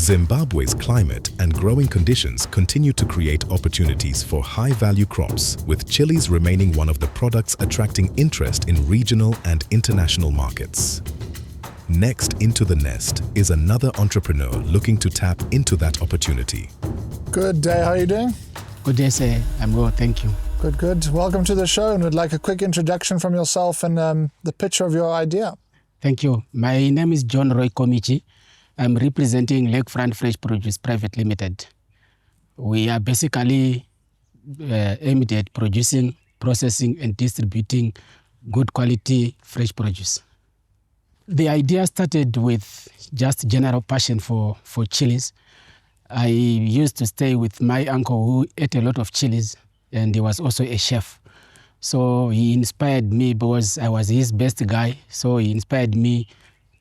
Zimbabwe's climate and growing conditions continue to create opportunities for high-value crops, with chilies remaining one of the products attracting interest in regional and international markets. Next into the nest is another entrepreneur looking to tap into that opportunity. Good day, how are you doing? Good day, sir. I'm well, thank you. Good, good. Welcome to the show, and we'd like a quick introduction from yourself and the picture of your idea. Thank you. My name is John Roy Komichi. I'm representing Lakefront Fresh Produce Private Limited. We are basically aimed at producing, processing, and distributing good quality fresh produce. The idea started with just general passion for chilies. I used to stay with my uncle who ate a lot of chilies, and he was also a chef. So he inspired me because I was his best guy. So he inspired me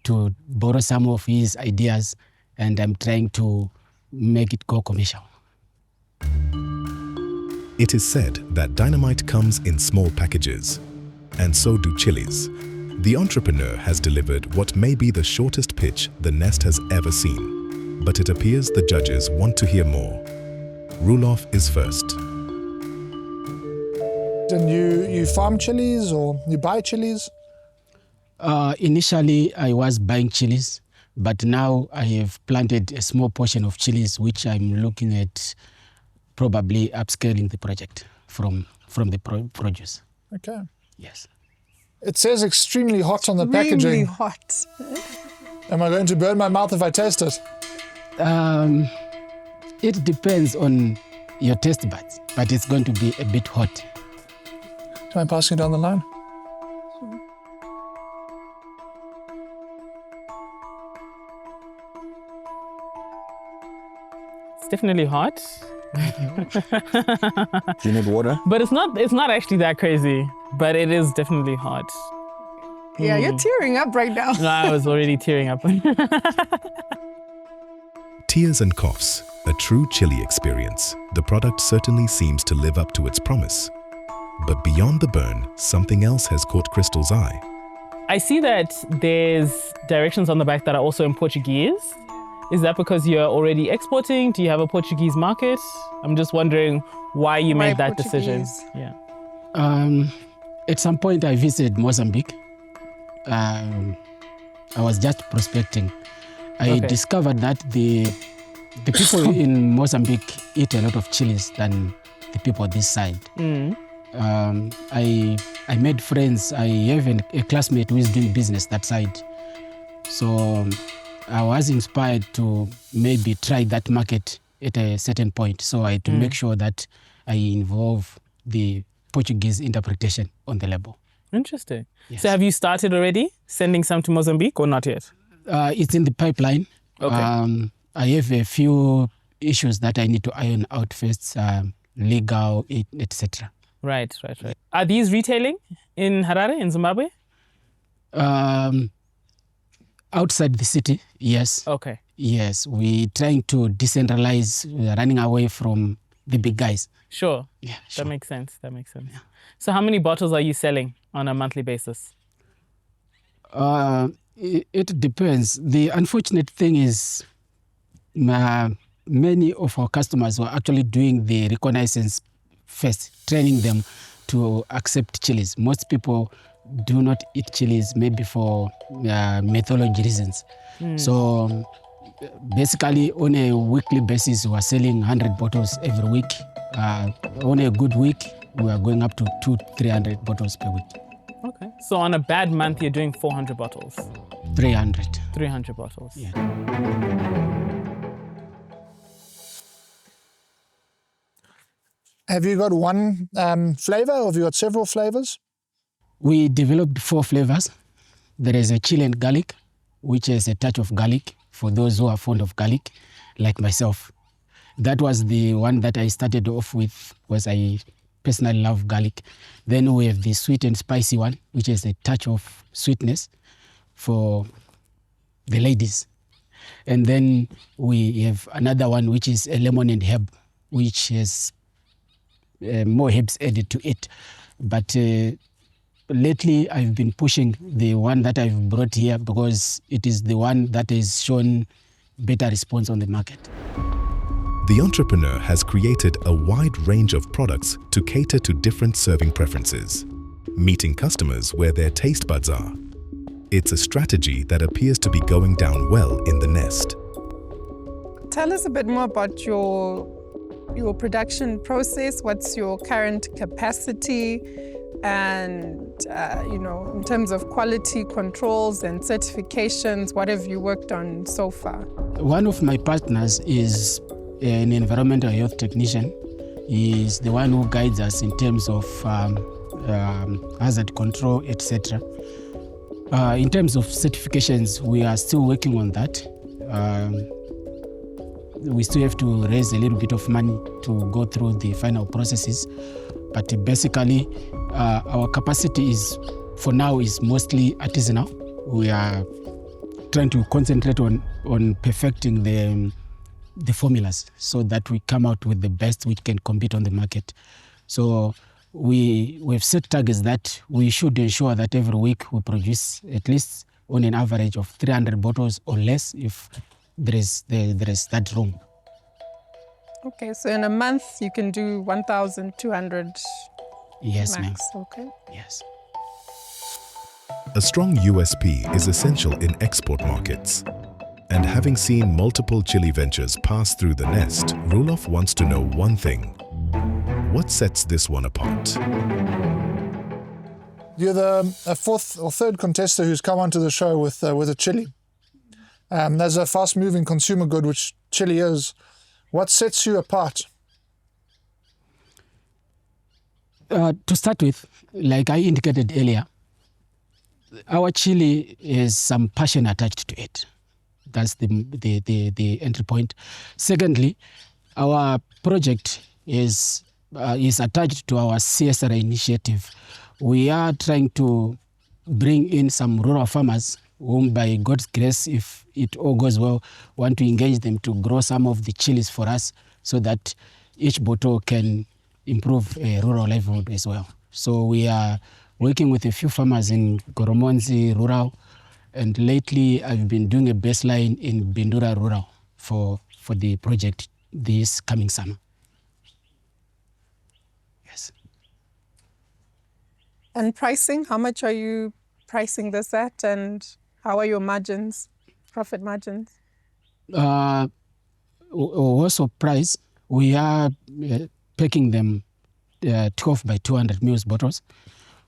to borrow some of his ideas, and I'm trying to make it go commercial. It is said that dynamite comes in small packages, and so do chilies. The entrepreneur has delivered what may be the shortest pitch the nest has ever seen, but it appears the judges want to hear more. Rulof is first. And you farm chilies or you buy chilies? Initially, I was buying chilies, but now I have planted a small portion of chilies, which I'm looking at probably upscaling the project from the produce. Okay. Yes. It says extremely hot on the packaging. Extremely hot. Am I going to burn my mouth if I taste it? It depends on your taste buds, but it's going to be a bit hot. Do you mind passing it down the line? It's definitely hot. Do you need water? But it's not actually that crazy, but it is definitely hot. Yeah, you're tearing up right now. No, I was already tearing up. Tears and coughs, a true chili experience. The product certainly seems to live up to its promise. But beyond the burn, something else has caught Crystal's eye. I see that there's directions on the back that are also in Portuguese. Is that because you're already exporting? Do you have a Portuguese market? I'm just wondering why you made that decision. Yeah. At some point, I visited Mozambique. I was just prospecting. I discovered that the people in Mozambique eat a lot of chilies than the people this side. I made friends. I have a classmate who is doing business that side. So I was inspired to maybe try that market at a certain point. So I had to make sure that I involve the Portuguese interpretation on the label. Interesting. Yes. So have you started already sending some to Mozambique or not yet? It's in the pipeline. Okay. I have a few issues that I need to iron out first, legal, etc. Right. Are these retailing in Harare, in Zimbabwe? Outside the city, yes. Okay. Yes, we're trying to decentralize, we are running away from the big guys. Sure. Yeah, sure. That makes sense. Yeah. So how many bottles are you selling on a monthly basis? It depends. The unfortunate thing is many of our customers were actually doing the reconnaissance first, training them to accept chilies. Most people do not eat chilies, maybe for methodology reasons. So basically, on a weekly basis, we are selling 100 bottles every week. On a good week, we are going up to 200-300 bottles per week. Okay. So on a bad month, you're doing 400 bottles? 300. 300 bottles. Yeah. Have you got one flavor or have you got several flavors? We developed 4 flavors. There is a chili and garlic, which has a touch of garlic for those who are fond of garlic, like myself. That was the one that I started off with, because I personally love garlic. Then we have the sweet and spicy one, which has a touch of sweetness for the ladies. And then we have another one, which is a lemon and herb, which has more herbs added to it. But lately, I've been pushing the one that I've brought here because it is the one that is shown better response on the market. The entrepreneur has created a wide range of products to cater to different serving preferences, meeting customers where their taste buds are. It's a strategy that appears to be going down well in the nest. Tell us a bit more about your production process. What's your current capacity? And, in terms of quality controls and certifications, what have you worked on so far? One of my partners is an environmental health technician. He is the one who guides us in terms of hazard control, etc. In terms of certifications, we are still working on that. We still have to raise a little bit of money to go through the final processes. But basically, our capacity for now is mostly artisanal. We are trying to concentrate on perfecting the formulas so that we come out with the best which can compete on the market. So we've set targets that we should ensure that every week we produce at least on an average of 300 bottles or less if there is that room. Okay, so in a month you can do 1,200 Yes, max. ma'am. Okay. Yes. A strong USP is essential in export markets. And having seen multiple chili ventures pass through the nest, Roelof wants to know one thing. What sets this one apart? You're the fourth or third contestant who's come onto the show with a chili. There's a fast-moving consumer good, which chili is. What sets you apart? To start with, like I indicated earlier, our chili has some passion attached to it. That's the entry point. Secondly, our project is attached to our CSR initiative. We are trying to bring in some rural farmers whom, by God's grace, if it all goes well, want to engage them to grow some of the chilies for us so that each bottle can improve rural livelihood as well. So we are working with a few farmers in Goromonzi Rural, and lately I've been doing a baseline in Bindura Rural for the project this coming summer. Yes. And pricing, how much are you pricing this at, and how are your margins, profit margins? Also price, we are packing them 12 by 200 ml bottles,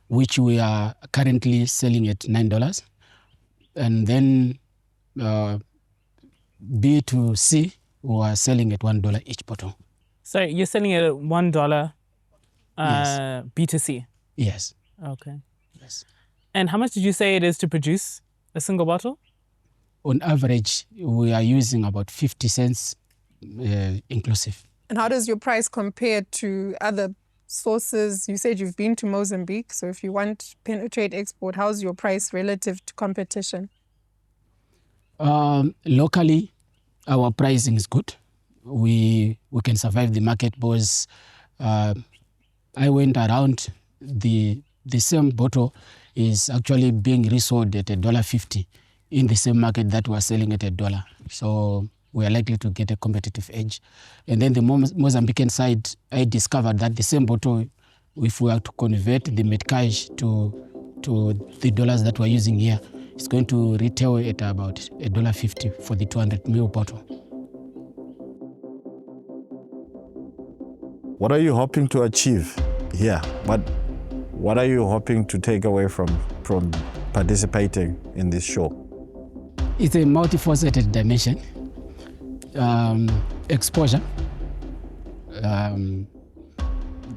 which we are currently selling at $9. And then B to C, we are selling at $1 each bottle. So you're selling it at $1 Yes. B to C? Yes. Okay. Yes. And how much did you say it is to produce a single bottle? On average, we are using about 50 cents inclusive. And how does your price compare to other sources? You said you've been to Mozambique, so if you want to penetrate export, how's your price relative to competition? Locally, our pricing is good. We can survive the market because I went around, the same bottle is actually being resold at $1.50 in the same market that we're selling at $1. So we are likely to get a competitive edge. And then the Mozambican side, I discovered that the same bottle, if we are to convert the metcash to the dollars that we're using here, it's going to retail at about $1.50 for the 200 ml bottle. What are you hoping to achieve here? What are you hoping to take away from participating in this show? It's a multifaceted dimension. Exposure,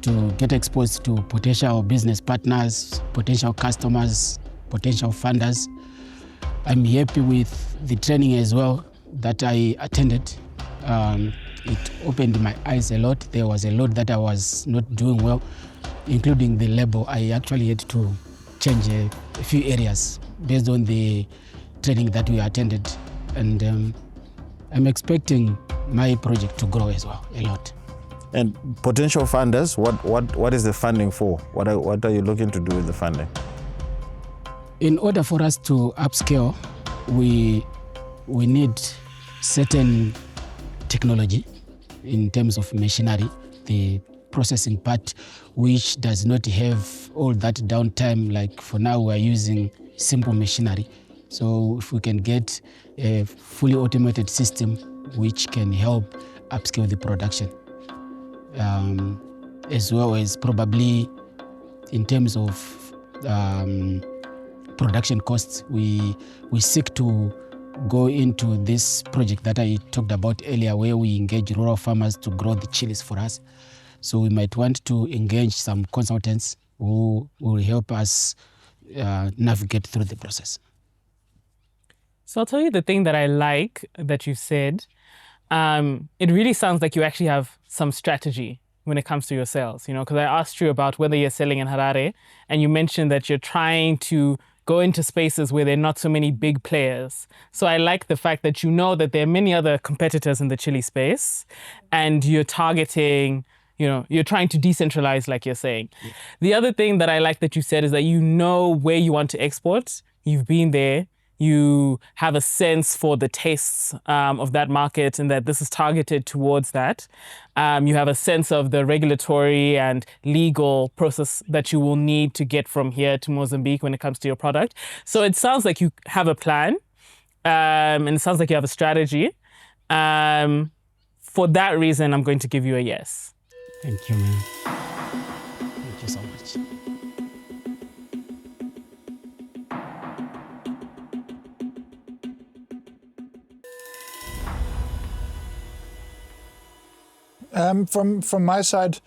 to get exposed to potential business partners, potential customers, potential funders. I'm happy with the training as well that I attended. It opened my eyes a lot. There was a lot that I was not doing well, including the label. I actually had to change a few areas based on the training that we attended. And I'm expecting my project to grow as well, a lot. And potential funders, what is the funding for? What are you looking to do with the funding? In order for us to upscale, we need certain technology in terms of machinery, the processing part, which does not have all that downtime. Like for now, we're using simple machinery. So if we can get a fully automated system which can help upscale the production, as well as probably in terms of production costs, we seek to go into this project that I talked about earlier, where we engage rural farmers to grow the chilies for us. So we might want to engage some consultants who will help us navigate through the process. So I'll tell you the thing that I like that you said. It really sounds like you actually have some strategy when it comes to your sales, because I asked you about whether you're selling in Harare, and you mentioned that you're trying to go into spaces where there are not so many big players. So I like the fact that you know that there are many other competitors in the chili space, and you're targeting, you're trying to decentralize, like you're saying. Yeah. The other thing that I like that you said is that you know where you want to export. You've been there. You have a sense for the tastes of that market, and that this is targeted towards that. You have a sense of the regulatory and legal process that you will need to get from here to Mozambique when it comes to your product. So it sounds like you have a plan, and it sounds like you have a strategy. For that reason, I'm going to give you a yes. Thank you, man. Thank you so much. From my side,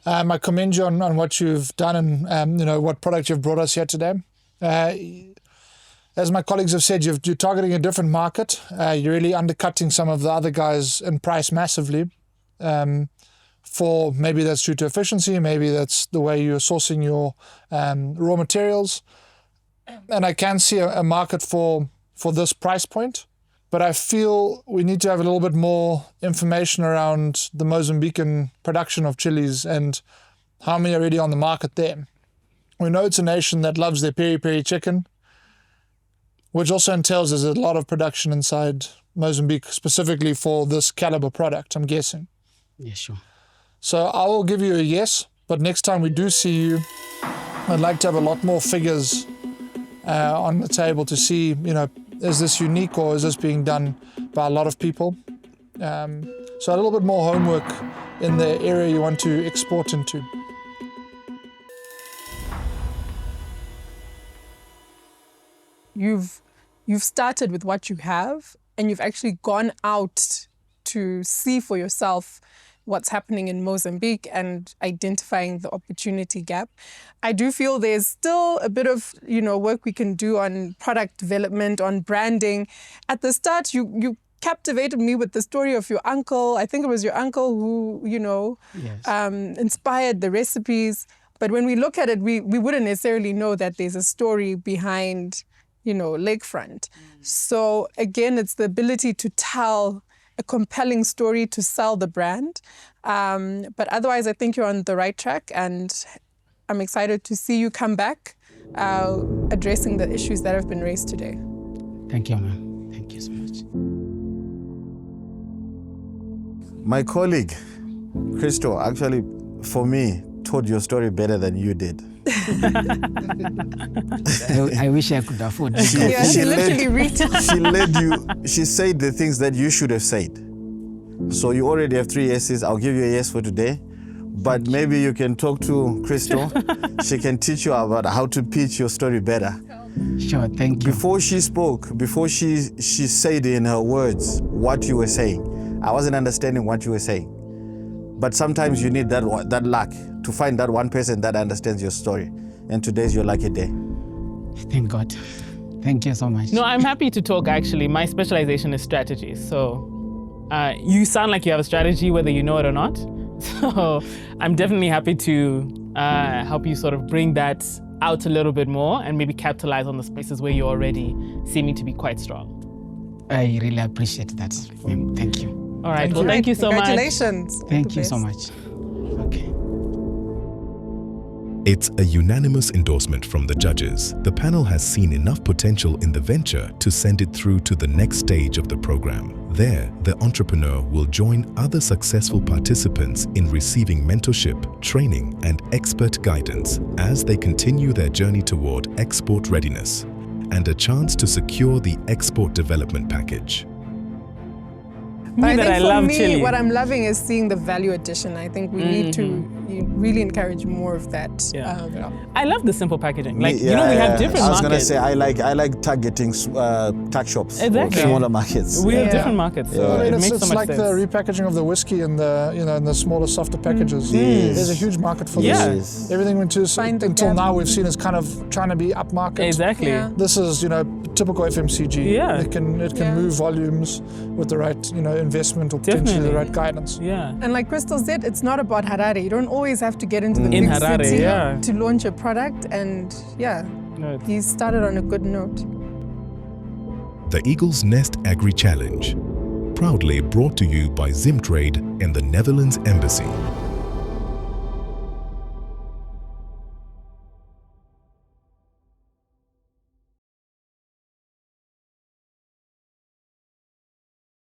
I commend you on what you've done and what product you've brought us here today. As my colleagues have said, you're targeting a different market. You're really undercutting some of the other guys in price massively. For maybe that's due to efficiency, maybe that's the way you're sourcing your raw materials. And I can see a market for this price point. But I feel we need to have a little bit more information around the Mozambican production of chilies and how many are already on the market there. We know it's a nation that loves their peri-peri chicken, which also entails there's a lot of production inside Mozambique, specifically for this caliber product, I'm guessing. Yeah, sure. So I will give you a yes, but next time we do see you, I'd like to have a lot more figures on the table to see, is this unique or is this being done by a lot of people? So a little bit more homework in the area you want to export into. You've started with what you have, and you've actually gone out to see for yourself what's happening in Mozambique and identifying the opportunity gap. I do feel there's still a bit of work we can do on product development, on branding. At the start, you captivated me with the story of your uncle. I think it was your uncle who Yes. Inspired the recipes. But when we look at it, we wouldn't necessarily know that there's a story behind Lakefront. So again, it's the ability to tell a compelling story to sell the brand. But otherwise, I think you're on the right track, and I'm excited to see you come back addressing the issues that have been raised today. Thank you, ma'am. Thank you so much. My colleague, Christo, actually, for me, told your story better than you did. I wish I could afford it. She said the things that you should have said. So you already have 3 yeses. I'll give you a yes for today. But maybe you can talk to Crystal. She can teach you about how to pitch your story better. Sure, thank you. Before she spoke, before she said in her words what you were saying, I wasn't understanding what you were saying. But sometimes you need that luck to find that one person that understands your story. And today's your lucky day. Thank God. Thank you so much. No, I'm happy to talk, actually. My specialization is strategy. So you sound like you have a strategy, whether you know it or not. So I'm definitely happy to help you sort of bring that out a little bit more and maybe capitalize on the spaces where you're already seeming to be quite strong. I really appreciate that. Thank you. All right. Thank you so much. Congratulations. Thank you so much. Okay. It's a unanimous endorsement from the judges. The panel has seen enough potential in the venture to send it through to the next stage of the program. There, the entrepreneur will join other successful participants in receiving mentorship, training, and expert guidance as they continue their journey toward export readiness, and a chance to secure the export development package. But I think for love me, chili. what I'm loving is seeing the value addition. I think we need to really encourage more of that. Yeah. I love the simple packaging. Like, we have different markets. I was going to say, I like targeting tuck shops, Exactly. or smaller markets. We have different markets, so it makes so It's much like sense. the repackaging of the whiskey in the in the smaller, softer packages. There's a huge market for Yeah. this. Everything until gap. now we've seen is kind of trying to be upmarket. Exactly. Yeah. This is typical FMCG. Yeah. It can move volumes with the right investment or potentially the right guidance. Yeah. And like Crystal said, it's not about Harare. You don't always have to get into the In big Harare, city yeah. to launch a product. And No, he started on a good note. The Eagle's Nest Agri-Challenge, proudly brought to you by Zimtrade and the Netherlands Embassy.